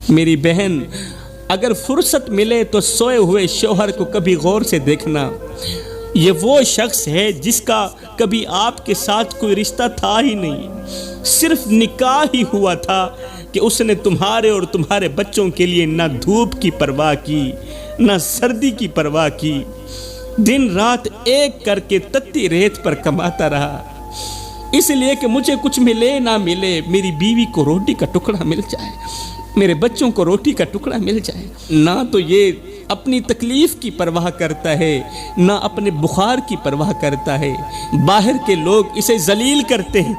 میری بہن، اگر فرصت ملے تو سوئے ہوئے شوہر کو کبھی غور سے دیکھنا۔ یہ وہ شخص ہے جس کا کبھی آپ کے ساتھ کوئی رشتہ تھا ہی نہیں، صرف نکاح ہی ہوا تھا کہ اس نے تمہارے اور تمہارے بچوں کے لیے نہ دھوپ کی پرواہ کی نہ سردی کی پرواہ کی، دن رات ایک کر کے تتی ریت پر کماتا رہا، اس لیے کہ مجھے کچھ ملے نہ ملے، میری بیوی کو روٹی کا ٹکڑا مل جائے، میرے بچوں کو روٹی کا ٹکڑا مل جائے۔ نہ تو یہ اپنی تکلیف کی پرواہ کرتا ہے، نہ اپنے بخار کی پرواہ کرتا ہے۔ باہر کے لوگ اسے ذلیل کرتے ہیں،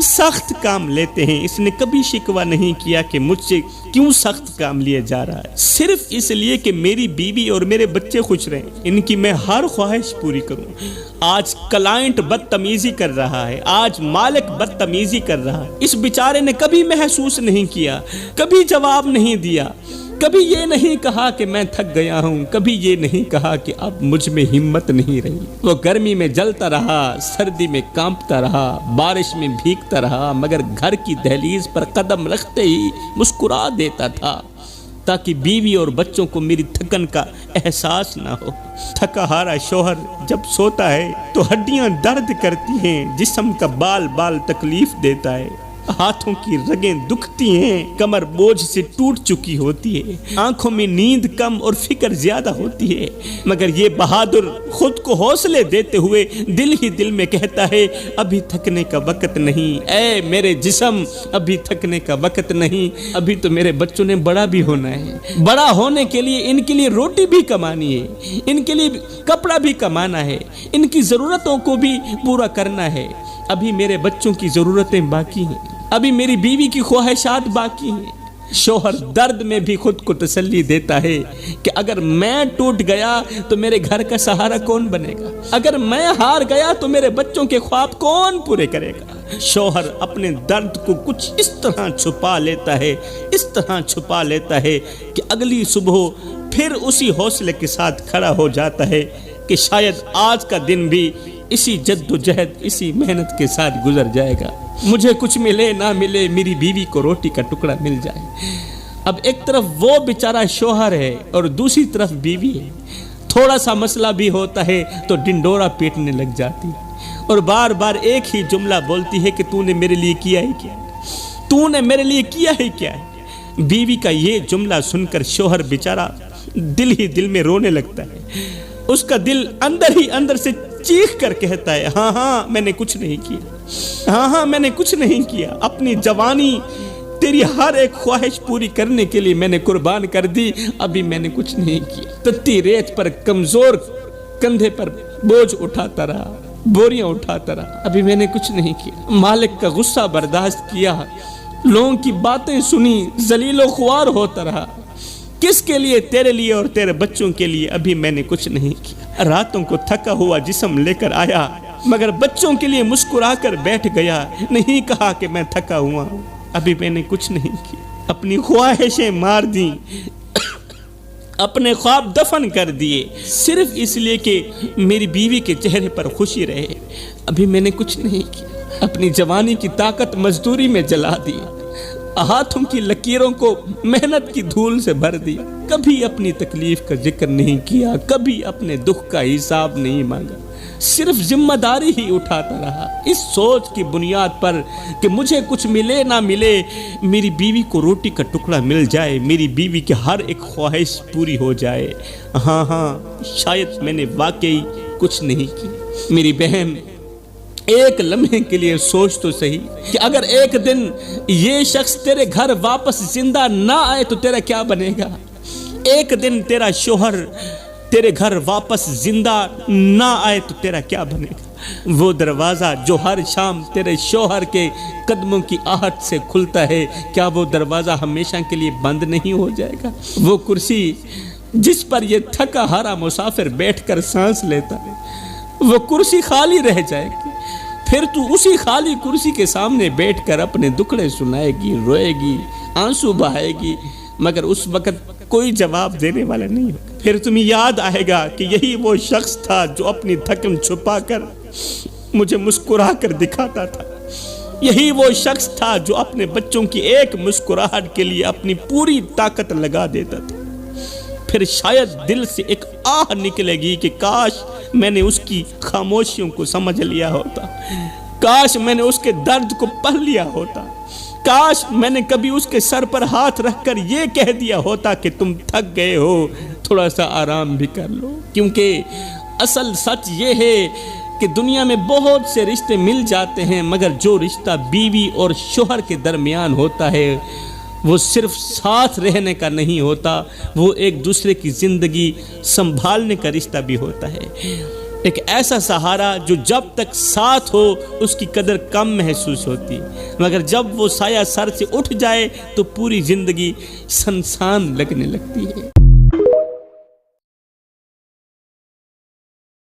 سخت کام لیتے ہیں، اس نے کبھی شکوہ نہیں کیا کہ مجھ سے کیوں سخت کام لیا جا رہا ہے، صرف اس لیے کہ میری بیوی اور میرے بچے خوش رہیں، ان کی میں ہر خواہش پوری کروں۔ آج کلائنٹ بدتمیزی کر رہا ہے، آج مالک بدتمیزی کر رہا ہے، اس بیچارے نے کبھی محسوس نہیں کیا، کبھی جواب نہیں دیا، کبھی یہ نہیں کہا کہ میں تھک گیا ہوں، کبھی یہ نہیں کہا کہ اب مجھ میں ہمت نہیں رہی۔ وہ گرمی میں جلتا رہا، سردی میں کانپتا رہا، بارش میں بھیگتا رہا، مگر گھر کی دہلیز پر قدم رکھتے ہی مسکرا دیتا تھا تاکہ بیوی اور بچوں کو میری تھکن کا احساس نہ ہو۔ تھکا ہارا شوہر جب سوتا ہے تو ہڈیاں درد کرتی ہیں، جسم کا بال بال تکلیف دیتا ہے، ہاتھوں کی رگیں دکھتی ہیں، کمر بوجھ سے ٹوٹ چکی ہوتی ہے، آنکھوں میں نیند کم اور فکر زیادہ ہوتی ہے، مگر یہ بہادر خود کو حوصلے دیتے ہوئے دل ہی دل میں کہتا ہے ابھی تھکنے کا وقت نہیں، اے میرے جسم ابھی تھکنے کا وقت نہیں، ابھی تو میرے بچوں نے بڑا بھی ہونا ہے، بڑا ہونے کے لیے ان کے لیے روٹی بھی کمانی ہے، ان کے لیے کپڑا بھی کمانا ہے، ان کی ضرورتوں کو بھی پورا کرنا ہے، ابھی میرے بچوں کی ضرورتیں باقی ہیں، ابھی میری بیوی کی خواہشات باقی ہیں۔ شوہر درد میں بھی خود کو تسلی دیتا ہے کہ اگر میں ٹوٹ گیا تو میرے گھر کا سہارا کون بنے گا، اگر میں ہار گیا تو میرے بچوں کے خواب کون پورے کرے گا۔ شوہر اپنے درد کو کچھ اس طرح چھپا لیتا ہے، اس طرح چھپا لیتا ہے کہ اگلی صبح پھر اسی حوصلے کے ساتھ کھڑا ہو جاتا ہے کہ شاید آج کا دن بھی اسی جد و جہد، اسی محنت کے ساتھ گزر جائے گا، مجھے کچھ ملے نہ ملے، میری بیوی کو روٹی کا ٹکڑا مل جائے۔ اب ایک طرف وہ بیچارہ شوہر ہے اور دوسری طرف بیوی ہے، تھوڑا سا مسئلہ بھی ہوتا ہے تو ڈنڈورا پیٹنے لگ جاتی اور بار بار ایک ہی جملہ بولتی ہے کہ تو نے میرے لیے کیا ہی کیا ہے، تو نے میرے لیے کیا ہی کیا ہے۔ بیوی کا یہ جملہ سن کر شوہر بیچارہ دل ہی دل میں رونے لگتا ہے، اس کا دل اندر ہی اندر سے چیخ کر کہتا ہے ہاں ہاں میں نے کچھ نہیں کیا، ہاں ہاں میں نے کچھ نہیں کیا، اپنی جوانی تیری ہر ایک خواہش پوری کرنے کے لیے میں نے قربان کر دی، ابھی میں نے کچھ نہیں کیا۔ تتی ریت پر کمزور کندھے پر بوجھ اٹھاتا رہا، بوریاں اٹھاتا رہا، ابھی میں نے کچھ نہیں کیا۔ مالک کا غصہ برداشت کیا، لوگوں کی باتیں سنی، ذلیل و خوار ہوتا رہا، کس کے لیے؟ تیرے لیے اور تیرے بچوں کے لیے، ابھی میں نے کچھ نہیں کیا۔ راتوں کو تھکا ہوا جسم لے کر آیا، مگر بچوں کے لیے مسکرا کر بیٹھ گیا، نہیں کہا کہ میں تھکا ہوا ہوں، ابھی میں نے کچھ نہیں کیا۔ اپنی خواہشیں مار دیں، اپنے خواب دفن کر دیے، صرف اس لیے کہ میری بیوی کے چہرے پر خوشی رہے، ابھی میں نے کچھ نہیں کیا۔ اپنی جوانی کی طاقت مزدوری میں جلا دی، ہاتھوں کی لکیروں کو محنت کی دھول سے بھر دیا، کبھی اپنی تکلیف کا ذکر نہیں کیا، کبھی اپنے دکھ کا حساب نہیں مانگا، صرف ذمہ داری ہی اٹھاتا رہا، اس سوچ کی بنیاد پر کہ مجھے کچھ ملے نہ ملے، میری بیوی کو روٹی کا ٹکڑا مل جائے، میری بیوی کی ہر ایک خواہش پوری ہو جائے۔ ہاں ہاں شاید میں نے واقعی کچھ نہیں کی۔ میری بہن، ایک لمحے کے لیے سوچ تو صحیح کہ اگر ایک دن یہ شخص تیرے گھر واپس زندہ نہ آئے تو تیرا کیا بنے گا؟ ایک دن تیرا شوہر تیرے گھر واپس زندہ نہ آئے تو تیرا کیا بنے گا؟ وہ دروازہ جو ہر شام تیرے شوہر کے قدموں کی آہٹ سے کھلتا ہے، کیا وہ دروازہ ہمیشہ کے لیے بند نہیں ہو جائے گا؟ وہ کرسی جس پر یہ تھکا ہارا مسافر بیٹھ کر سانس لیتا ہے، وہ کرسی خالی رہ جائے گی، پھر تو اسی خالی کرسی کے سامنے بیٹھ کر اپنے دکھڑے سنائے گی، روئے گی، آنسو بہائے گی، مگر اس وقت کوئی جواب دینے والا نہیں ہوگا۔ پھر تمہیں یاد آئے گا کہ یہی وہ شخص تھا جو اپنی تھکن چھپا کر مجھے مسکرا کر دکھاتا تھا، یہی وہ شخص تھا جو اپنے بچوں کی ایک مسکراہٹ کے لیے اپنی پوری طاقت لگا دیتا تھا۔ پھر شاید دل سے ایک آہ نکلے گی کہ کاش میں نے اس کی خاموشیوں کو سمجھ لیا ہوتا، کاش میں نے اس کے درد کو پڑھ لیا ہوتا، کاش میں نے کبھی اس کے سر پر ہاتھ رکھ کر یہ کہہ دیا ہوتا کہ تم تھک گئے ہو، تھوڑا سا آرام بھی کر لو۔ کیونکہ اصل سچ یہ ہے کہ دنیا میں بہت سے رشتے مل جاتے ہیں، مگر جو رشتہ بیوی اور شوہر کے درمیان ہوتا ہے وہ صرف ساتھ رہنے کا نہیں ہوتا، وہ ایک دوسرے کی زندگی سنبھالنے کا رشتہ بھی ہوتا ہے۔ ایک ایسا سہارا جو جب تک ساتھ ہو اس کی قدر کم محسوس ہوتی، مگر جب وہ سایہ سر سے اٹھ جائے تو پوری زندگی سنسان لگنے لگتی ہے۔